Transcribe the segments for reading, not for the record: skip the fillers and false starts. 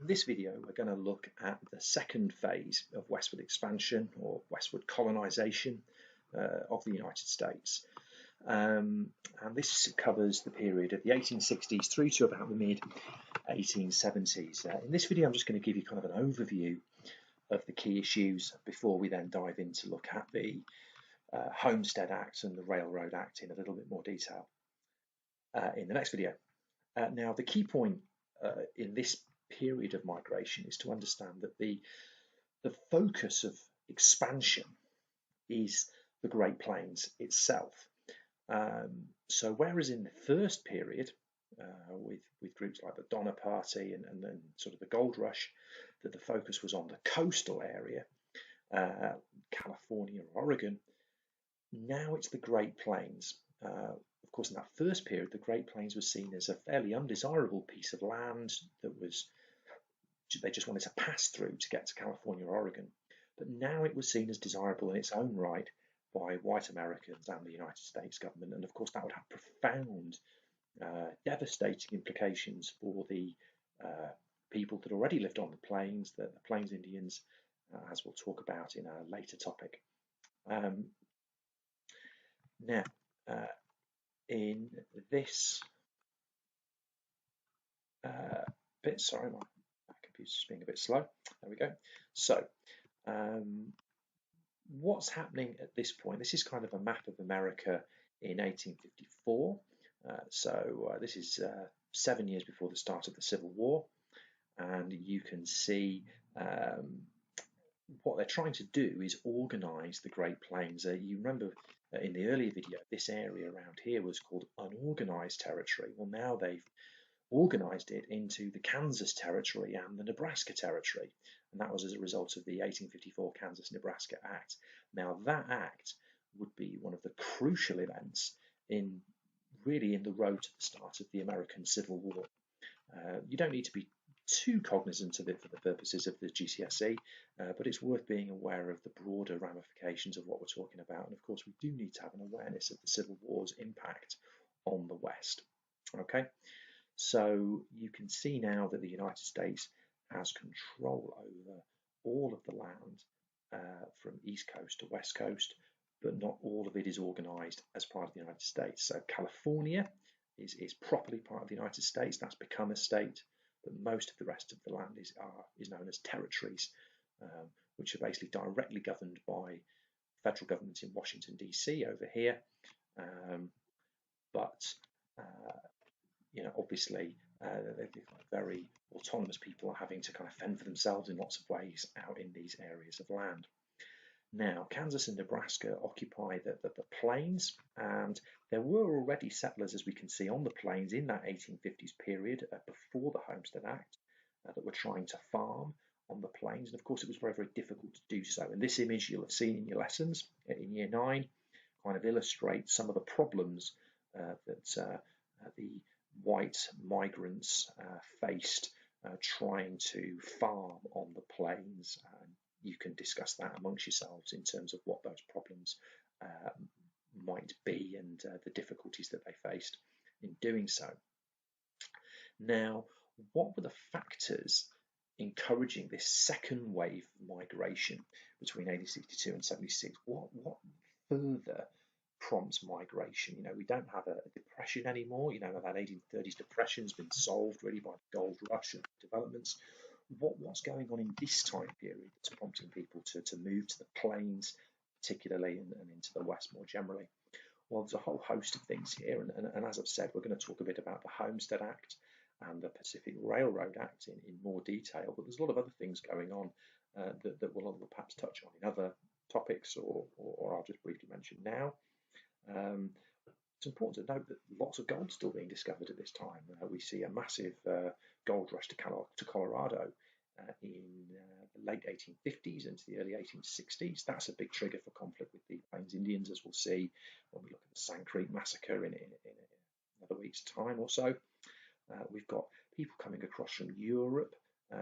In this video, we're going to look at the second phase of westward expansion or westward colonization of the United States. And this covers the period of the 1860s through to about the mid 1870s. In this video, I'm just going to give you kind of an overview of the key issues before we then dive in to look at the Homestead Act and the Railroad Act in a little bit more detail in the next video. Now, the key point in this period of migration is to understand that the focus of expansion is the Great Plains itself. So whereas in the first period, with groups like the Donner Party and then sort of the Gold Rush, that the focus was on the coastal area, California or Oregon, now it's the Great Plains. Of course, in that first period, the Great Plains was seen as a fairly undesirable piece of land that they just wanted to pass through to get to California or Oregon. But now it was seen as desirable in its own right by white Americans and the United States government. And of course, that would have profound, devastating implications for the people that already lived on the plains, the Plains Indians, as we'll talk about in a later topic. Now, in this bit, sorry, my computer's just being a bit slow. There we go. So, what's happening at this point? This is kind of a map of America in 1854. This is 7 years before the start of the Civil War, and you can see what they're trying to do is organize the Great Plains. You remember in the earlier video, this area around here was called unorganized territory. Well, now they've organized it into the Kansas Territory and the Nebraska Territory, and that was as a result of the 1854 Kansas-Nebraska Act. Now, that act would be one of the crucial events in the road to the start of the American Civil War. You don't need to be too cognizant of it for the purposes of the GCSE, but it's worth being aware of the broader ramifications of what we're talking about. And of course, we do need to have an awareness of the Civil War's impact on the West. Okay, so you can see now that the United States has control over all of the land from East Coast to West Coast, but not all of it is organized as part of the United States. So California is properly part of the United States. That's become a state. But most of the rest of the land is known as territories, which are basically directly governed by federal government in Washington, D.C. over here. Obviously, they're very autonomous people are having to kind of fend for themselves in lots of ways out in these areas of land. Now, Kansas and Nebraska occupy the plains, and there were already settlers, as we can see, on the plains in that 1850s period before the Homestead Act that were trying to farm on the plains. And of course, it was very, very difficult to do so. And this image you'll have seen in your lessons in Year 9 kind of illustrates some of the problems that the white migrants faced trying to farm on the plains. You can discuss that amongst yourselves in terms of what those problems might be and the difficulties that they faced in doing so. Now, what were the factors encouraging this second wave of migration between 1862 and 76? What further prompts migration? We don't have a depression anymore. That 1830s depression has been solved really by the Gold Rush and developments. What's going on in this time period that's prompting people to move to the plains, particularly, and into the West more generally? Well, there's a whole host of things here, and as I've said, we're going to talk a bit about the Homestead Act and the Pacific Railroad Act in more detail, but there's a lot of other things going on that we'll perhaps touch on in other topics, or I'll just briefly mention now. It's important to note that lots of gold's still being discovered at this time. We see a massive gold rush to Colorado in the late 1850s into the early 1860s. That's a big trigger for conflict with the Plains Indians, as we'll see when we look at the Sand Creek Massacre in another week's time or so. We've got people coming across from Europe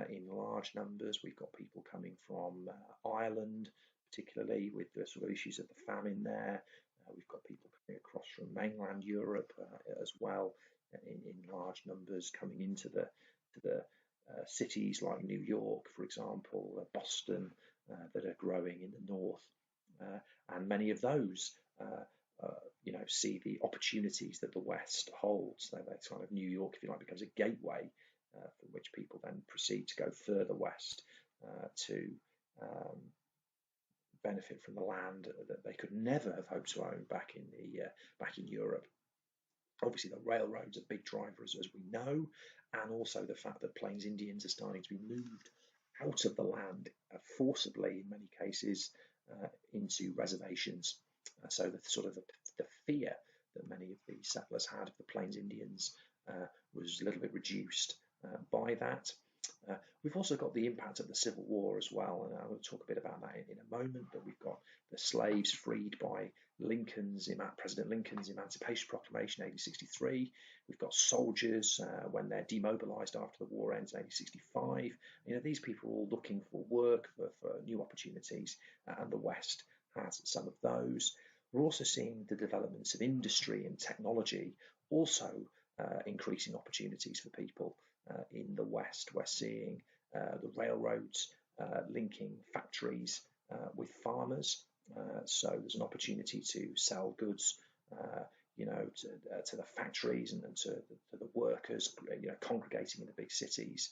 in large numbers. We've got people coming from Ireland, particularly with the sort of issues of the famine there. We've got people coming across from mainland Europe as well in large numbers coming into the cities like New York, for example, Boston, that are growing in the north, and many of those, see the opportunities that the West holds. So that's kind of New York, if you like, becomes a gateway from which people then proceed to go further west to um, benefit from the land that they could never have hoped to own back in Europe. Obviously, the railroads are big drivers, as we know, and also the fact that Plains Indians are starting to be moved out of the land forcibly, in many cases, into reservations. So the fear that many of the settlers had of the Plains Indians was a little bit reduced by that. We've also got the impact of the Civil War as well, and I will talk a bit about that in a moment. But we've got the slaves freed by President Lincoln's Emancipation Proclamation, 1863. We've got soldiers when they're demobilized after the war ends in 1865. These people are all looking for work, for new opportunities, and the West has some of those. We're also seeing the developments of industry and technology also increasing opportunities for people in the West. We're seeing the railroads linking factories with farmers. So there's an opportunity to sell goods, to the factories and to the workers, congregating in the big cities,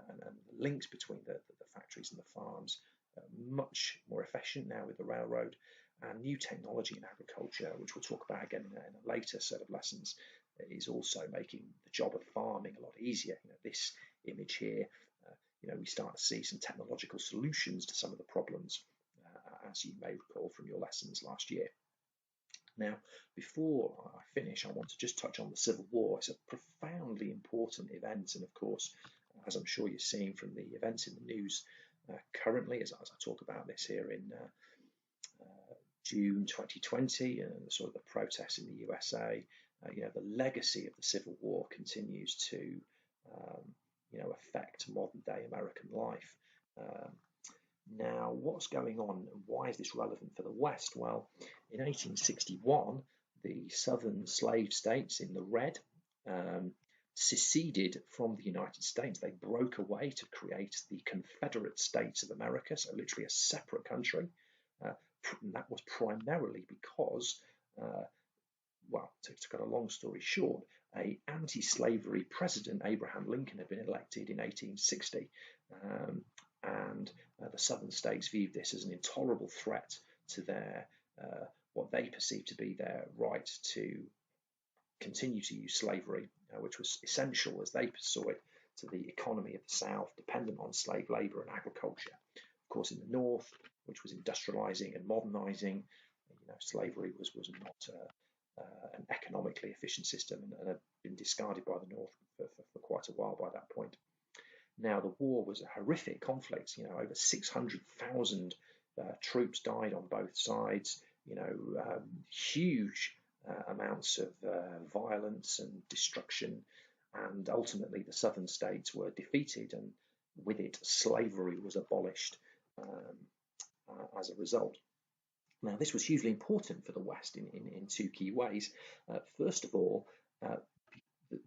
and the links between the factories and the farms much more efficient now with the railroad, and new technology in agriculture, which we'll talk about again in a later set of lessons, is also making the job of farming a lot easier. This image here, we start to see some technological solutions to some of the problems, as you may recall from your lessons last year. Now, before I finish, I want to just touch on the Civil War. It's a profoundly important event, and of course, as I'm sure you're seeing from the events in the news currently, as I talk about this here in June 2020, and sort of the protests in the USA, the legacy of the Civil War continues to, affect modern day American life. Now, what's going on and why is this relevant for the West? Well, in 1861, the southern slave states in the red seceded from the United States. They broke away to create the Confederate States of America, so literally a separate country. And that was primarily because, to cut a long story short, an anti-slavery president, Abraham Lincoln, had been elected in 1860. And the southern states viewed this as an intolerable threat to their what they perceived to be their right to continue to use slavery, which was essential, as they saw it, to the economy of the South, dependent on slave labor and agriculture. Of course, in the North, which was industrializing and modernizing, slavery was not an economically efficient system, and had been discarded by the North for quite a while by that point. Now, the war was a horrific conflict. Over 600,000 troops died on both sides. Huge amounts of violence and destruction, and ultimately the southern states were defeated, and with it, slavery was abolished as a result. Now, this was hugely important for the West in two key ways. First of all,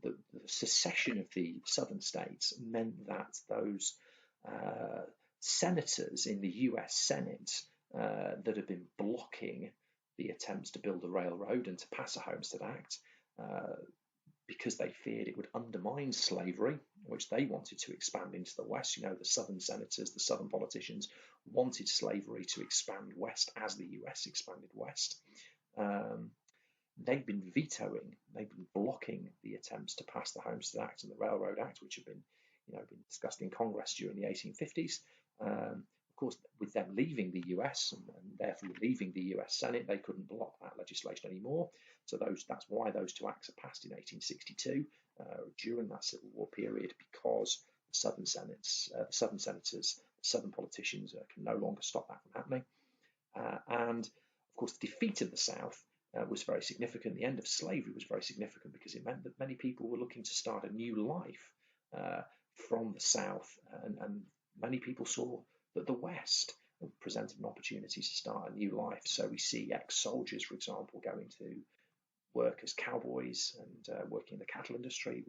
the secession of the southern states meant that those senators in the US Senate that had been blocking the attempts to build a railroad and to pass a Homestead Act, because they feared it would undermine slavery, which they wanted to expand into the West. The southern senators, the southern politicians wanted slavery to expand west as the US expanded west. They'd been blocking the attempts to pass the Homestead Act and the Railroad Act, which had been discussed in Congress during the 1850s. Of course, with them leaving the US and therefore leaving the US Senate, they couldn't block that legislation anymore. So that's why those two acts are passed in 1862 during that Civil War period, because the southern senators, the southern politicians can no longer stop that from happening. And of course, the defeat of the South was very significant. The end of slavery was very significant because it meant that many people were looking to start a new life from the South, and many people saw that the West presented an opportunity to start a new life. So we see ex-soldiers, for example, going to work as cowboys and working in the cattle industry.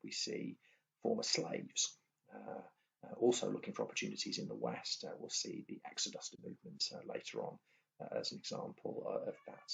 We see former slaves also looking for opportunities in the West. We'll see the exodus movement later on as an example of that.